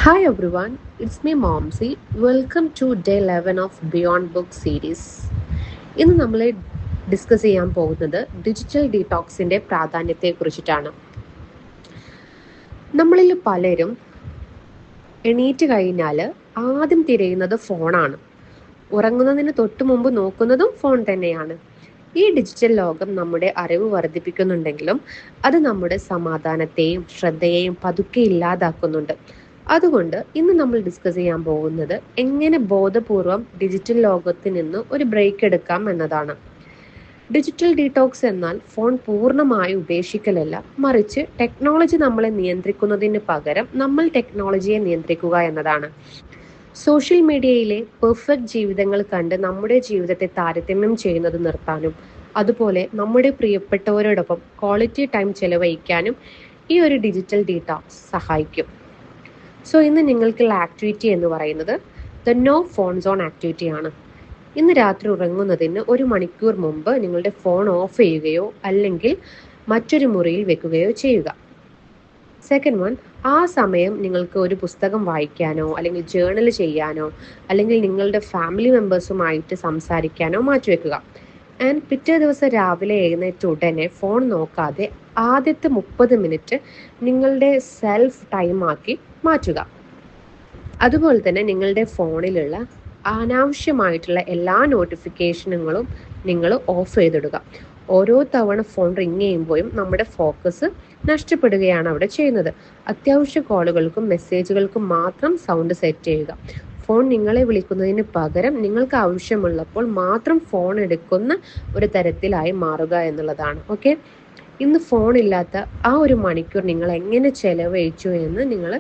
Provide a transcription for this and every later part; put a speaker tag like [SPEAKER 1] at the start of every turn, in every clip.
[SPEAKER 1] Hi everyone, it's me Momsy. Welcome to day 11 of Beyond Book series. ഇന്ന് നമ്മൾ discuss ചെയ്യാൻ പോകുന്നത് digital ഡീടോക്സിന്റെ പ്രാധാന്യത്തെക്കുറിച്ചിട്ടാണ്. നമ്മളിൽ പലരും എണീറ്റ് കഴിഞ്ഞാൽ ആദ്യം തിരയുന്നത് ഫോണാണ്. ഉറങ്ങുന്നതിന് തൊട്ട് മുമ്പ് നോക്കുന്നതും ഫോൺ തന്നെയാണ്. ഈ ഡിജിറ്റൽ ലോകം നമ്മുടെ അറിവ് വർദ്ധിപ്പിക്കുന്നുണ്ടെങ്കിലും അത് നമ്മുടെ സമാധാനത്തെയും ശ്രദ്ധയെയും പതുക്കെ ഇല്ലാതാക്കുന്നുണ്ട്. അതുകൊണ്ട് ഇന്ന് നമ്മൾ ഡിസ്കസ് ചെയ്യാൻ പോകുന്നത് എങ്ങനെ ബോധപൂർവം ഡിജിറ്റൽ ലോകത്തിൽ നിന്ന് ഒരു ബ്രേക്ക് എടുക്കാം എന്നതാണ്. ഡിജിറ്റൽ ഡീടോക്സ് എന്നാൽ ഫോൺ പൂർണ്ണമായി ഉപേക്ഷിക്കലല്ല, മറിച്ച് ടെക്നോളജി നമ്മളെ നിയന്ത്രിക്കുന്നതിന് പകരം നമ്മൾ ടെക്നോളജിയെ നിയന്ത്രിക്കുക എന്നതാണ്. സോഷ്യൽ മീഡിയയിലെ പെർഫെക്റ്റ് ജീവിതങ്ങൾ കണ്ട് നമ്മുടെ ജീവിതത്തെ താരതമ്യം ചെയ്യുന്നത് നിർത്താനും അതുപോലെ നമ്മുടെ പ്രിയപ്പെട്ടവരോടൊപ്പം ക്വാളിറ്റി ടൈം ചെലവഴിക്കാനും ഈ ഒരു ഡിജിറ്റൽ ഡീടോക്സ് സഹായിക്കും. സോ ഇന്ന് നിങ്ങൾക്കുള്ള ആക്ടിവിറ്റി എന്ന് പറയുന്നത് the no phone zone activity ആണ്. ഇന്ന് രാത്രി ഉറങ്ങുന്നതിന് 1 മണിക്കൂർ മുമ്പ് നിങ്ങളുടെ ഫോൺ ഓഫ് ചെയ്യുകയോ അല്ലെങ്കിൽ മറ്റൊരു മുറിയിൽ വെക്കുകയോ ചെയ്യുക. സെക്കൻഡ് വൺ, ആ സമയം നിങ്ങൾക്ക് ഒരു പുസ്തകം വായിക്കാനോ അല്ലെങ്കിൽ ജേർണൽ ചെയ്യാനോ അല്ലെങ്കിൽ നിങ്ങളുടെ ഫാമിലി മെമ്പേഴ്സുമായിട്ട് സംസാരിക്കാനോ മാറ്റിവെക്കുക. ആൻഡ് പിറ്റേ ദിവസം രാവിലെ എഴുന്നേറ്റ ഉടനെ ഫോൺ നോക്കാതെ ആദ്യത്തെ 30 മിനിറ്റ് നിങ്ങളുടെ സെൽഫ് ടൈമാക്കി മാറ്റുക. അതുപോലെ തന്നെ നിങ്ങളുടെ ഫോണിലുള്ള അനാവശ്യമായിട്ടുള്ള എല്ലാ നോട്ടിഫിക്കേഷനുകളും നിങ്ങൾ ഓഫ് ചെയ്തിടുക. ഓരോ തവണ ഫോൺ റിങ് ചെയ്യുമ്പോഴും നമ്മുടെ ഫോക്കസ് നഷ്ടപ്പെടുകയാണ് അവിടെ ചെയ്യുന്നത്. അത്യാവശ്യ കോളുകൾക്കും മെസ്സേജുകൾക്കും മാത്രം സൗണ്ട് സെറ്റ് ചെയ്യുക. ഫോൺ നിങ്ങളെ വിളിക്കുന്നതിന് പകരം നിങ്ങൾക്ക് ആവശ്യമുള്ളപ്പോൾ മാത്രം ഫോൺ എടുക്കുന്ന ഒരു തരത്തിലായി മാറുക എന്നുള്ളതാണ്. ഓക്കെ, ഇന്ന് ഫോൺ ഇല്ലാത്ത ആ 1 മണിക്കൂർ നിങ്ങൾ എങ്ങനെ ചെലവഴിച്ചു എന്ന് നിങ്ങൾ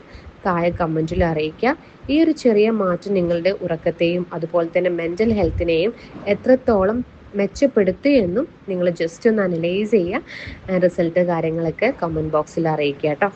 [SPEAKER 1] താഴെ കമൻറ്റിൽ അറിയിക്കുക. ഈ ഒരു ചെറിയ മാറ്റം നിങ്ങളുടെ ഉറക്കത്തെയും അതുപോലെ തന്നെ മെൻ്റൽ ഹെൽത്തിനെയും എത്രത്തോളം മെച്ചപ്പെടുത്തി എന്നും നിങ്ങൾ ജസ്റ്റ് ഒന്ന് അനലൈസ് ചെയ്യുക. റിസൾട്ട് കാര്യങ്ങളൊക്കെ കമൻറ്റ് ബോക്സിൽ അറിയിക്കുക കേട്ടോ.